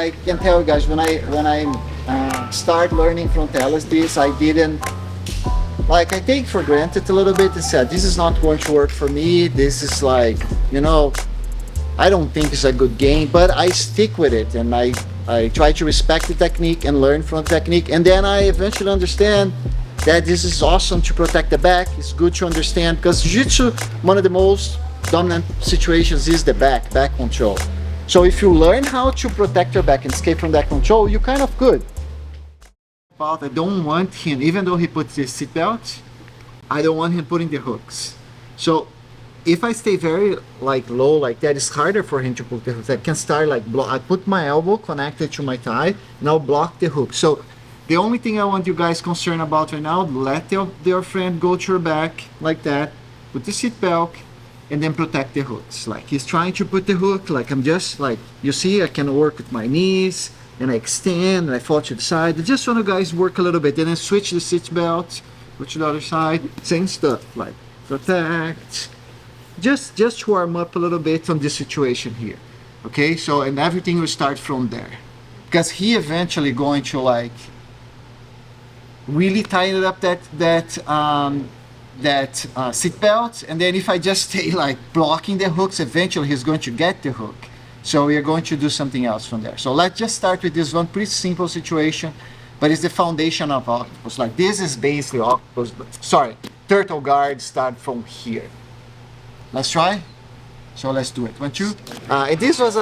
I can tell you guys, when I start learning from Telles this, I didn't, like, I take for granted a little bit and said, this is not going to work for me. This is like, you know, I don't think it's a good game, but I stick with it and I try to respect the technique and learn from the technique. And then I eventually understand that this is awesome to protect the back. It's good to understand because jiu-jitsu, one of the most dominant situations is the back control. So if you learn how to protect your back and escape from that control, you're kind of good. I don't want him, even though he puts the seatbelt, I don't want him putting the hooks. So if I stay very like low like that, it's harder for him to put the hooks. I can start like I put my elbow connected to my thigh and I'll block the hook. So the only thing I want you guys concerned about right now, let your friend go to your back like that, put the seatbelt, and then protect the hooks. Like he's trying to put the hook, like I'm just like, you see, I can work with my knees and I extend and I fall to the side. I just want you guys work a little bit and then switch the seatbelt, go to the other side, same stuff, like protect. Just warm up a little bit on this situation here. Okay, so and everything will start from there. Because he eventually going to like really tighten up that seat belt, and then if I just stay like blocking the hooks, eventually he's going to get the hook. So we are going to do something else from there. So let's just start with this one pretty simple situation, but it's the foundation of octopus. Like this is basically octopus, sorry, turtle guard start from here. Let's try. So let's do it. 1, 2. And this was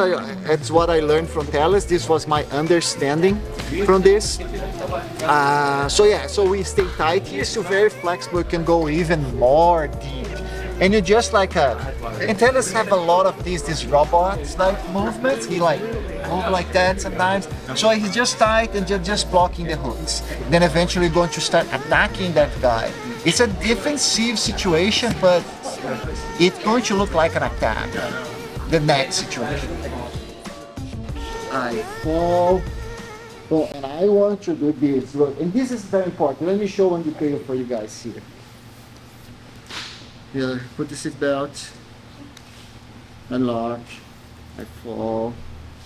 it's what I learned from Telles. This was my understanding from this. So yeah, so we stay tight here, so very flexible. You can go even more deep. And you just like and Telles have a lot of these robots like movements. He like move like that sometimes. So he's just tight and just blocking the hooks. Then eventually going to start attacking that guy. It's a defensive situation, but it's going to look like an attack. The next situation. I fall. Oh, and I want to do this. Look, and this is very important. Let me show one detail for you guys here. Here, put the seat belt, unlock, I fall,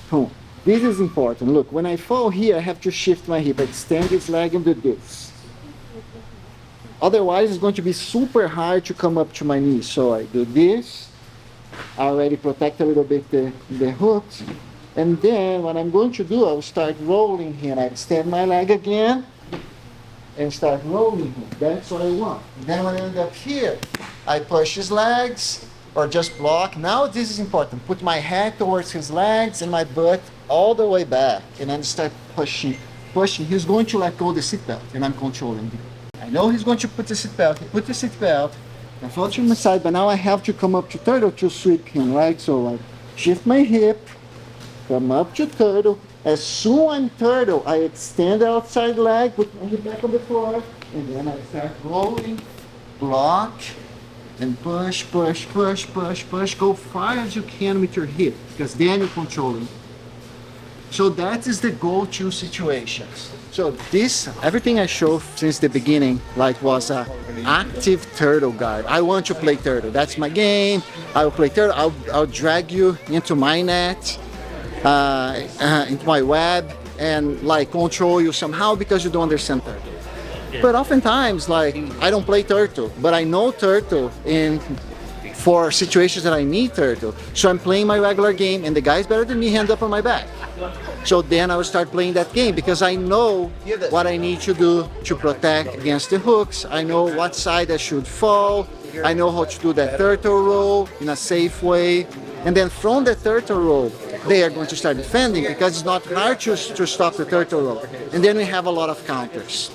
boom. This is important. Look, when I fall here, I have to shift my hip, extend this leg and do this. Otherwise, it's going to be super hard to come up to my knee. So I do this, I already protect a little bit the hooks. And then what I'm going to do, I'll start rolling here. I extend my leg again and start rolling here. That's what I want. And then when I end up here, I push his legs or just block. Now this is important. Put my head towards his legs and my butt all the way back. And then start pushing. He's going to let go of the seatbelt and I'm controlling him. I know he's going to put the seatbelt. He put the seatbelt. I fall to my side, but now I have to come up to turtle to sweep him, right? So I shift my hip, come up to turtle. As soon as I'm turtle, I extend the outside leg, put my hip back on the floor, and then I start rolling, block, and push, push, push, push, push. Go far as you can with your hip, because then you're controlling. So that is the go-to situations. So this, everything I showed since the beginning, like was a active turtle guard. I want to play turtle. That's my game. I will play turtle. I'll drag you into my net, into my web, and like control you somehow because you don't understand turtle. But oftentimes, like I don't play turtle, but I know turtle for situations that I need turtle. So I'm playing my regular game, and the guy's better than me, hand up on my back. So then I will start playing that game because I know what I need to do to protect against the hooks. I know what side I should fall. I know how to do that turtle roll in a safe way. And then from the turtle roll, they are going to start defending because it's not hard to stop the turtle roll. And then we have a lot of counters.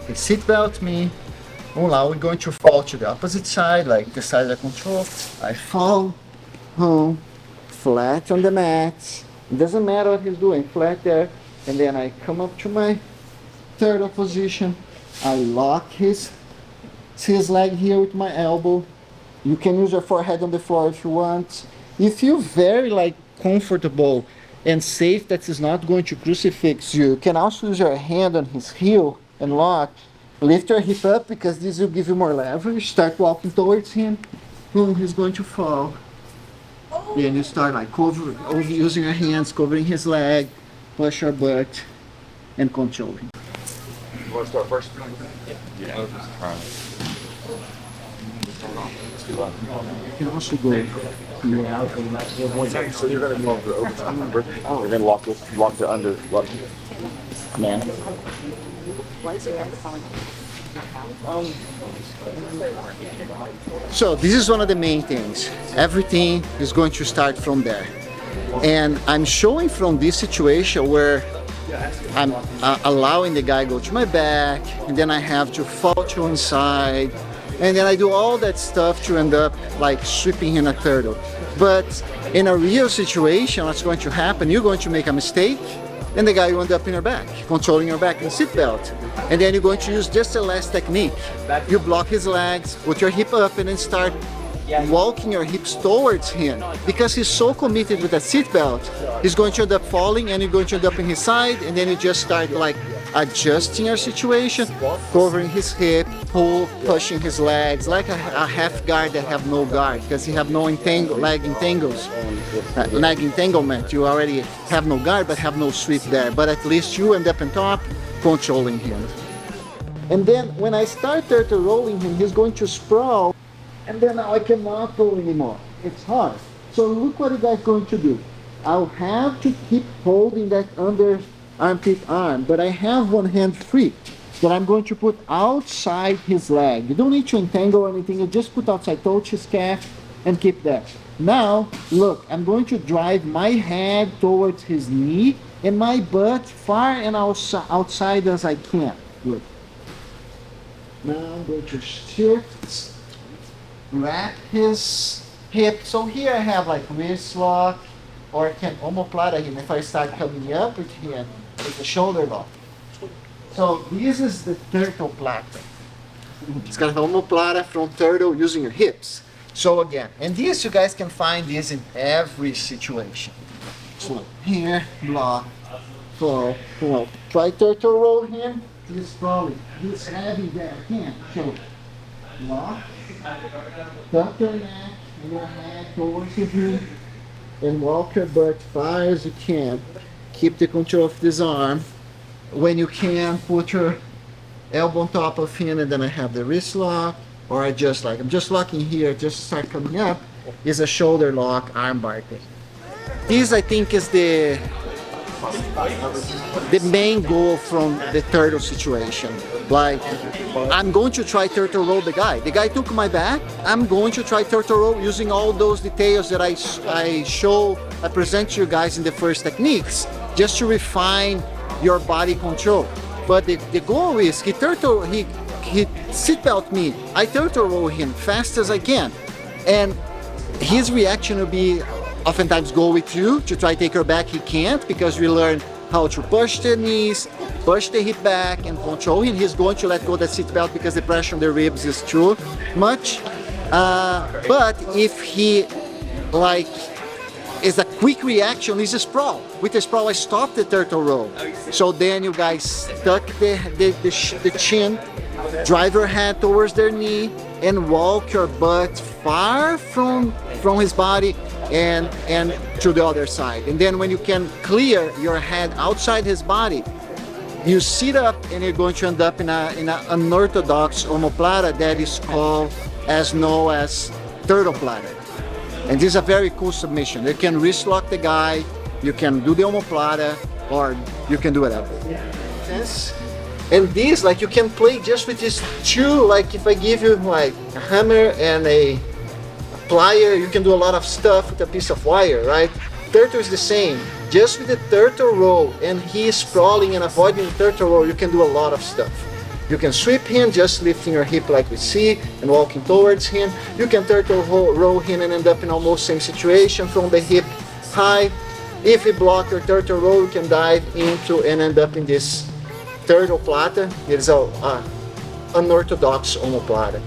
Okay, seatbelt me. Oh, now we're going to fall to the opposite side, like the side I control. I fall home. Flat on the mat. It doesn't matter what he's doing, flat there. And then I come up to my turtle position. I lock his leg here with my elbow. You can use your forehead on the floor if you want. If you're very like comfortable and safe that he's not going to crucifix you, you can also use your hand on his heel and lock. Lift your hip up because this will give you more leverage. Start walking towards him. Boom, he's going to fall. Then you start like using your hands, covering his leg, push your butt, and control him. You want to start first? Yeah. You can also go. So you're going to move the overtime number. Oh, you're going to lock the under. Man. So this is one of the main things. Everything is going to start from there. And I'm showing from this situation where I'm allowing the guy go to my back, and then I have to fall to inside, and then I do all that stuff to end up like sweeping in a turtle. But in a real situation, what's going to happen, you're going to make a mistake, and the guy will end up in your back, controlling your back in seatbelt. And then you're going to use just the last technique. You block his legs, put your hip up, and then start walking your hips towards him. Because he's so committed with that seatbelt, he's going to end up falling, and you're going to end up in his side, and then you just start like adjusting your situation, covering his hip, pushing his legs, like a half guard that have no guard, because you have no leg entanglement. You already have no guard, but have no sweep there. But at least you end up on top, controlling him. And then when I start turtle rolling him, he's going to sprawl, and then now I cannot go anymore. It's hard. So look what the guy's going to do. I'll have to keep holding that under armpit arm, but I have one hand free that I'm going to put outside his leg. You don't need to entangle anything, you just put outside, touch his calf and keep that. Now, look, I'm going to drive my head towards his knee and my butt far and outside as I can. Look. Now I'm going to shift, wrap his hip. So here I have like wrist lock, or I can omoplata him if I start coming up with him with the shoulder lock. So this is the turtle platter. It's got an omoplata from turtle using your hips. So again, and this you guys can find this in every situation. So here, block, fall. Try turtle roll him. He's probably he's heavy there. I can't. So block, tuck your neck and your head towards his knee, and walk your butt far as you can. Keep the control of this arm. When you can, put your elbow on top of him, and then I have the wrist lock, or I'm just locking here, just start coming up, is a shoulder lock, arm bar thing. This I think is the main goal from the turtle situation. Like, I'm going to try turtle roll the guy. The guy took my back. I'm going to try turtle roll using all those details that I present to you guys in the first techniques, just to refine your body control. But the goal is he seatbelt me. I turtle roll him fast as I can, and his reaction will be oftentimes go with you to try to take her back. He can't, because we learn how to push the knees, push the hip back, and control him. He's going to let go of the seatbelt because the pressure on the ribs is too much. But if he is a quick reaction, is a sprawl. With the sprawl, I stop the turtle roll. So then you guys tuck the chin, drive your head towards their knee, and walk your butt far from his body and to the other side. And then when you can clear your head outside his body, you sit up, and you're going to end up in an unorthodox omoplata that is called known as turtle platter. And this is a very cool submission. You can wrist lock the guy, you can do the omoplata, or you can do whatever. Yes. And this, like, you can play just with these two. Like, if I give you like a hammer and a plier, you can do a lot of stuff with a piece of wire, right? Turtle is the same. Just with the turtle roll, and he is sprawling and avoiding the turtle roll, you can do a lot of stuff. You can sweep him, just lifting your hip like we see, and walking towards him. You can turtle roll him and end up in almost same situation from the hip high. If you block your turtle roll, you can dive into and end up in this turtle platter. It is an unorthodox omoplata.